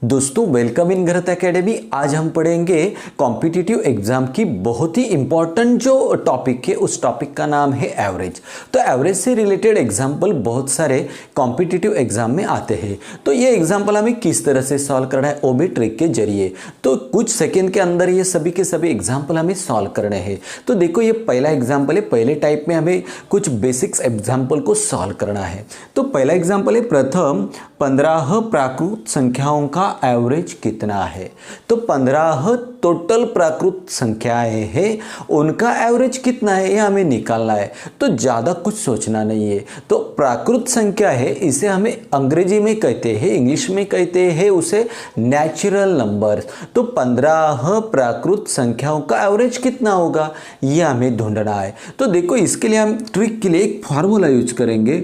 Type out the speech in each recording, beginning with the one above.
दोस्तों welcome in गृहत academy. आज हम पढ़ेंगे कॉम्पिटिटिव एग्जाम की बहुत ही इंपॉर्टेंट जो टॉपिक है, उस टॉपिक का नाम है एवरेज। तो एवरेज से रिलेटेड एग्जाम्पल बहुत सारे कॉम्पिटिटिव एग्जाम में आते हैं। तो ये एग्जाम्पल हमें किस तरह से सॉल्व करना है, वो भी ट्रिक के जरिए। तो कुछ सेकेंड के अंदर ये सभी के सभी एग्जाम्पल हमें सॉल्व करने हैं। तो देखो ये पहला एग्जाम्पल है, पहले टाइप में हमें कुछ बेसिक्स एग्जाम्पल को सॉल्व करना है। तो पहला एग्जाम्पल है, प्रथम 15 प्राकृत संख्याओं का एवरेज कितना है। तो 15 टोटल प्राकृत संख्याएं हैं, उनका एवरेज कितना है ये हमें निकालना है। तो ज़्यादा कुछ सोचना नहीं है। तो प्राकृत संख्या है, इसे हमें अंग्रेजी में कहते हैं, इंग्लिश में कहते हैं उसे नेचुरल नंबर। तो 15 प्राकृत संख्याओं का एवरेज कितना होगा ये हमें ढूंढना है। तो देखो इसके लिए हम ट्रिक के लिए एक फार्मूला यूज करेंगे,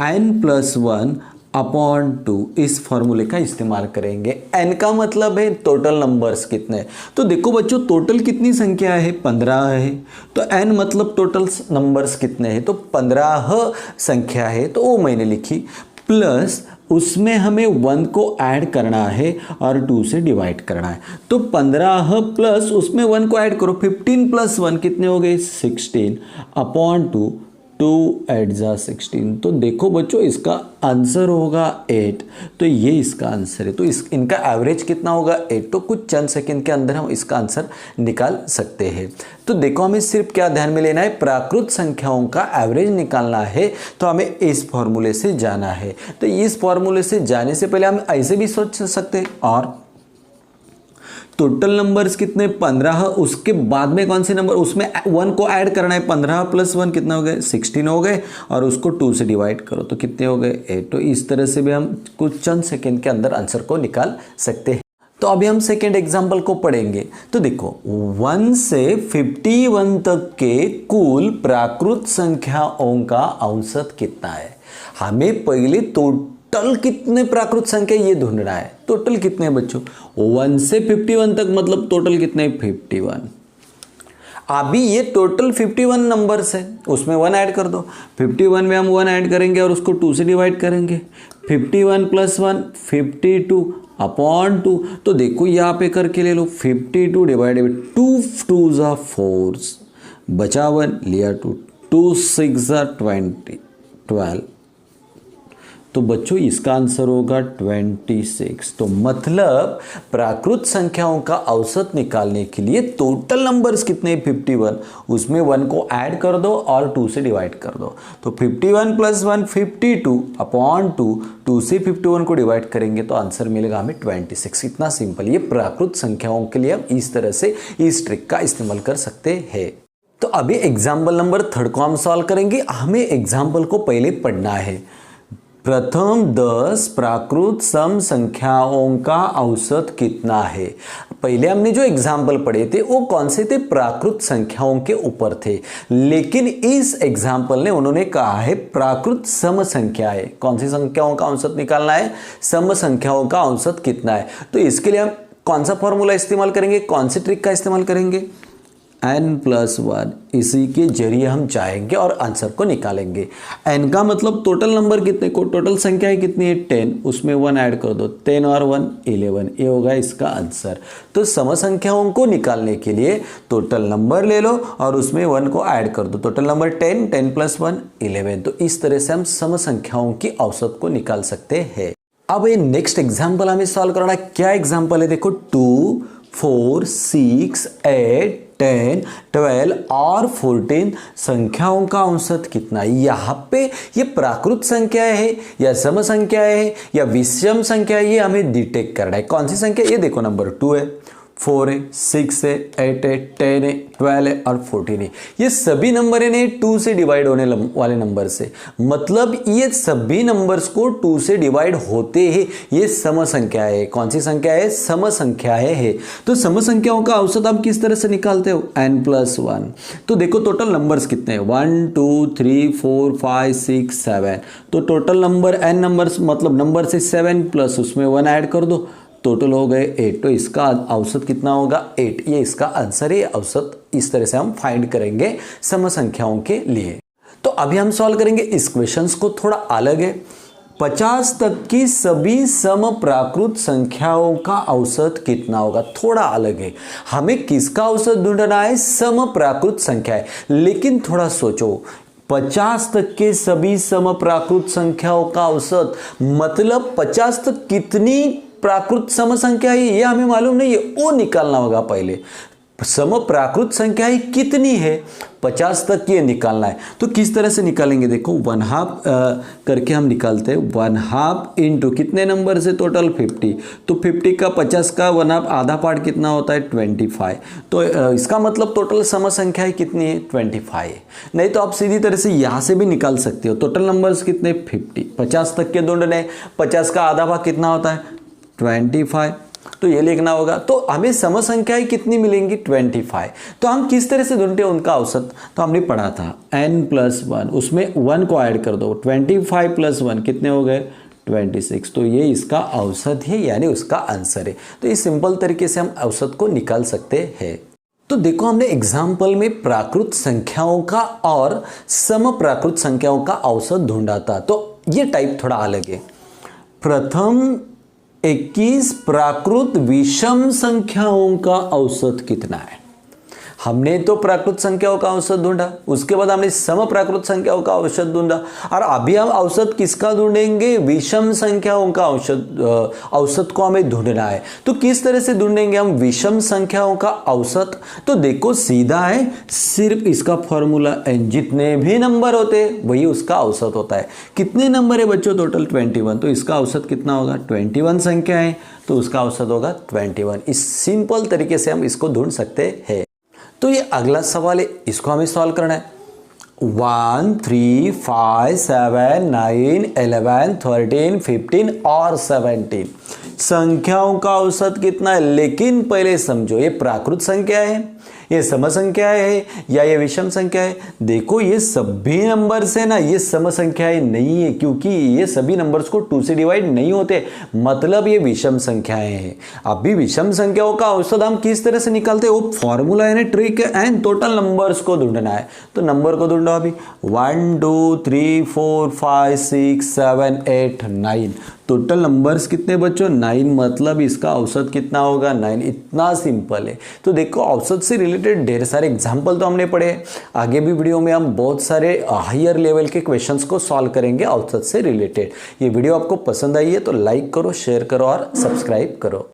n+1 अपॉन 2। इस फॉर्मूले का इस्तेमाल करेंगे। n का मतलब है टोटल नंबर्स कितने। तो देखो बच्चों टोटल कितनी संख्या है, 15 है। तो n मतलब टोटल नंबर्स कितने हैं, तो 15 संख्या है, तो वो मैंने लिखी, प्लस उसमें हमें 1 को ऐड करना है और 2 से डिवाइड करना है। तो 15 प्लस उसमें 1 को ऐड करो, 15 + 1 कितने हो गए, 16 अपॉन 2, 2 8 जा 16। तो देखो बच्चों इसका आंसर होगा 8। तो ये इसका आंसर है। तो इनका एवरेज कितना होगा, 8। तो कुछ चंद सेकंड के अंदर हम इसका आंसर निकाल सकते हैं। तो देखो हमें सिर्फ क्या ध्यान में लेना है, प्राकृत संख्याओं का एवरेज निकालना है। तो हमें इस फॉर्मूले से जाना है। तो इस फॉर्मूले से जाने से पहले हम ऐसे भी सोच सकते हैं, और टोटल नंबर्स कितने 15, उसके बाद में कौन से नंबर, उसमें 1 को ऐड करना है। 15 + 1 कितने हो गए, 16 हो गए, और उसको 2 से डिवाइड करो तो कितने हो गए, 8। तो इस तरह से भी हम कुछ चंद सेकंड के अंदर आंसर को निकाल सकते हैं। तो अभी हम सेकेंड एग्जाम्पल को पढ़ेंगे। तो देखो 1 से 51 तक के कुल प्राकृत संख्याओं का औसत कितना है। हमें पहले टोटल कितने प्राकृत संख्या ये ढूंढना है। टोटल कितने हैं बच्चों, 1 से 51 तक मतलब टोटल कितने, 51। अभी ये टोटल 51 नंबर्स है, उसमें 1 ऐड कर दो। 51 में हम 1 ऐड करेंगे और उसको 2 से डिवाइड करेंगे। 51 + 1 52 अपॉन 2। तो देखो यहाँ पे करके ले लो, 52 डिवाइडेड 2 2 जा 4, बचा 1 लिया 2, 2 6 जा 12। तो बच्चों इसका आंसर होगा 26। तो मतलब प्राकृत संख्याओं का औसत निकालने के लिए टोटल नंबर्स कितने, 51, उसमें 1 को ऐड कर दो और 2 से डिवाइड कर दो। तो 51 + 1 52 अपॉन 2, 2 से 51 को डिवाइड करेंगे तो आंसर मिलेगा हमें 26। इतना सिंपल। ये प्राकृत संख्याओं के लिए हम इस तरह से इस ट्रिक का इस्तेमाल कर सकते हैं। तो अभी एग्जाम्पल नंबर 3 को हम सॉल्व करेंगे। हमें एग्जाम्पल को पहले पढ़ना है। प्रथम 10 प्राकृत सम संख्याओं का औसत कितना है। पहले हमने जो एग्जाम्पल पढ़े थे वो कौन से थे, प्राकृत संख्याओं के ऊपर थे। लेकिन इस एग्जाम्पल ने उन्होंने कहा है प्राकृत सम संख्याएं। कौन सी संख्याओं का औसत निकालना है, सम संख्याओं का औसत कितना है। तो इसके लिए हम कौन सा फॉर्मूला इस्तेमाल करेंगे, कौन सी ट्रिक का इस्तेमाल करेंगे, n+1। इसी के जरिए हम जाएंगे और आंसर को निकालेंगे। n का मतलब टोटल नंबर कितने को, टोटल संख्या कितनी है 10, उसमें 1 ऐड कर दो, 10 और 1 11। ये होगा इसका आंसर। तो सम संख्याओं को निकालने के लिए टोटल नंबर ले लो और उसमें 1 को ऐड कर दो। Total number 10, 10 + 1 11। तो इस तरह से हम सम संख्याओं की औसत को निकाल सकते हैं। अब ये नेक्स्ट एग्जाम्पल हमें सॉल्व करना है। क्या एग्जाम्पल है, देखो 2 4 6 8 10 12 और 14 संख्याओं का औसत कितना है। यहाँ पे ये प्राकृत संख्या है या सम संख्या है या विषम संख्या है, ये हमें डिटेक्ट करना है। कौन सी संख्या, ये देखो नंबर 2 है, 4 है, 6 है, 8 है, 10 है, 12 है और 14 है। ये सभी नंबर है 2 से डिवाइड होने वाले नंबर से, मतलब ये सभी नंबर्स को 2 से डिवाइड होते हैं। ये सम संख्या है। कौन सी संख्या है, सम संख्या है। तो सम संख्याओं का औसत आप किस तरह से निकालते हो, n+1। तो देखो टोटल नंबर्स कितने हैं, 1 2 3 4 5 6 7। तो टोटल नंबर n नंबर्स मतलब नंबर से 7 प्लस उसमें 1 ऐड कर दो, टोटल हो गए 8। तो इसका औसत कितना होगा, 8। ये इसका आंसर है। औसत इस तरह से हम फाइंड करेंगे सम संख्याओं के लिए। तो अभी हम सॉल्व करेंगे इस क्वेश्चंस को, थोड़ा अलग है। 50 तक की सभी समप्राकृत संख्याओं का औसत कितना होगा। थोड़ा अलग है, हमें किसका औसत ढूंढना है, समप्राकृत संख्या है। लेकिन थोड़ा सोचो, 50 तक के सभी समप्राकृत संख्याओं का औसत मतलब 50 तक कितनी प्राकृत सम संख्या है ये हमें मालूम नहीं है, वो निकालना होगा पहले। समप्राकृत संख्याएं कितनी है, 50 तक ये निकालना है। तो किस तरह से निकालेंगे, देखो 1/2 करके हम निकालते हैं। 1/2 इंटू कितने नंबर से, टोटल 50। तो 50 का 50 का 1/2 आधा पार्ट कितना होता है, 25। तो इसका मतलब टोटल सम संख्याएं कितनी है, 25 है। नहीं तो आप सीधी तरह से यहाँ से भी निकाल सकते हो। टोटल नंबर्स कितने, 50। 50 तक के ढूंढने, 50 का आधा भाग कितना होता है, 25। तो ये लिखना होगा। तो हमें सम संख्याएं कितनी मिलेंगी, 25। तो हम किस तरह से ढूंढते हैं उनका औसत, तो हमने पढ़ा था n+1, उसमें 1 को ऐड कर दो, 25 + 1 कितने हो गए, 26। तो ये इसका औसत है, यानी उसका आंसर है। तो इस सिंपल तरीके से हम औसत को निकाल सकते हैं। तो देखो, हमने एग्जाम्पल में प्राकृत संख्याओं का और समप्राकृत संख्याओं का औसत ढूंढा था। तो ये टाइप थोड़ा अलग है। प्रथम 21 प्राकृत विषम संख्याओं का औसत कितना है। हमने तो प्राकृत संख्याओं का औसत ढूंढा, उसके बाद हमने समप्राकृत संख्याओं का औसत ढूंढा, और अभी हम औसत किसका ढूंढेंगे, विषम संख्याओं का औसत को हमें ढूंढना है। तो किस तरह से ढूंढेंगे हम विषम संख्याओं का औसत, तो देखो सीधा है, सिर्फ इसका फॉर्मूला n, जितने भी नंबर होते हैं वही उसका औसत होता है। कितने नंबर है बच्चों, टोटल 21। तो इसका औसत कितना होगा, 21 संख्या है तो उसका औसत होगा 21। इस सिंपल तरीके से हम इसको ढूंढ सकते हैं। तो ये अगला सवाल है, इसको हमें सॉल्व करना है। 1, 3, 5, 7, 9, 11, 13, 15 और 17 संख्याओं का औसत कितना है। लेकिन पहले समझो, ये प्राकृत संख्या है, ये सम संख्याएं है या ये विषम संख्या है। देखो ये सभी नंबर से ना, ये सम संख्याएं नहीं है, क्योंकि ये सभी नंबर्स को 2 से डिवाइड नहीं होते, मतलब ये विषम संख्याएं हैं। अभी विषम संख्याओं का औसत हम किस तरह से निकालते हैं, वो फॉर्मूला है ना, ट्रिक है, एंड टोटल नंबर्स को ढूंढना है। तो नंबर को ढूंढो अभी, 1 2 3 4 5 6 7 8 9 टोटल नंबर्स कितने बच्चों, 9, मतलब इसका औसत कितना होगा, 9। इतना सिंपल है। तो देखो, औसत से रिलेटेड ढेर सारे एग्जाम्पल तो हमने पढ़े, आगे भी वीडियो में हम बहुत सारे हायर लेवल के क्वेश्चंस को सॉल्व करेंगे औसत से रिलेटेड। ये वीडियो आपको पसंद आई है तो लाइक करो, शेयर करो और सब्सक्राइब करो।